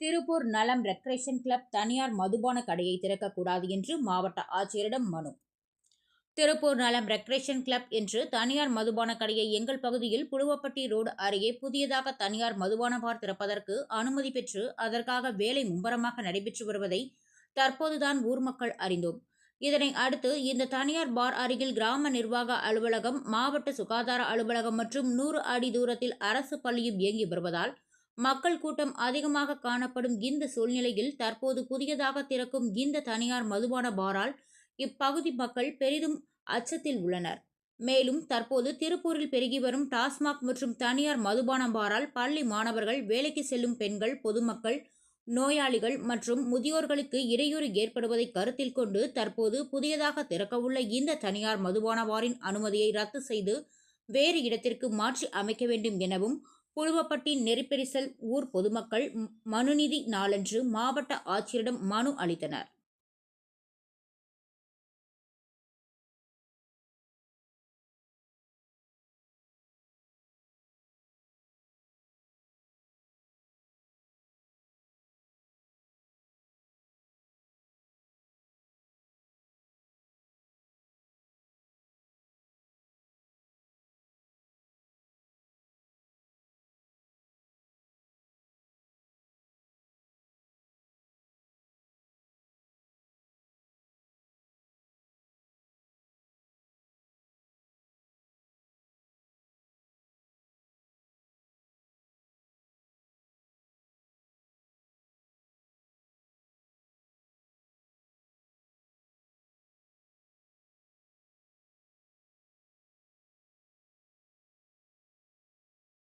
திருப்பூர் நலம் regression club தனியார் மதுபான கடையை திறக்கக்கூடாது என்று மாவட்ட ஆட்சியரிடம் மனு. திருப்பூர் நலம் ரெக்ரேஷன் கிளப் என்று தனியார் மதுபான கடையை எங்கள் பகுதியில் புழுவப்பட்டி ரோடு அருகே புதியதாக தனியார் மதுபான பார் திறப்பதற்கு அனுமதி பெற்று அதற்காக வேலை மும்முரமாக நடைபெற்று வருவதை தற்போதுதான் ஊர் மக்கள் அறிந்தோம். இதனை அடுத்து இந்த தனியார் பார் அருகில் கிராம நிர்வாக அலுவலகம், மாவட்ட சுகாதார அலுவலகம் மற்றும் 100 அடி தூரத்தில் அரசு பள்ளியும் இயங்கி வருவதால் மக்கள் கூட்டம் அதிகமாக காணப்படும் இந்த சூழ்நிலையில் தற்போது புதியதாக திறக்கும் இந்த தனியார் மதுபான பாரால் இப்பகுதி மக்கள் பெரிதும் அச்சத்தில் உள்ளனர். மேலும் தற்போது திருப்பூரில் பெருகி வரும் டாஸ்மாக் மற்றும் தனியார் மதுபான பாரால் பள்ளி மாணவர்கள், வேலைக்கு செல்லும் பெண்கள், பொதுமக்கள், நோயாளிகள் மற்றும் முதியோர்களுக்கு இடையூறு ஏற்படுவதை கருத்தில் கொண்டு தற்போது புதியதாக திறக்கவுள்ள இந்த தனியார் மதுபான பாரின் அனுமதியை ரத்து செய்து வேறு இடத்திற்கு மாற்றி அமைக்க வேண்டும் எனவும் புழுவப்பட்டி நெறிப்பெரிசல் ஊர் பொதுமக்கள் மனுநீதி நாளன்று மாவட்ட ஆட்சியரிடம் மனு அளித்தனர்.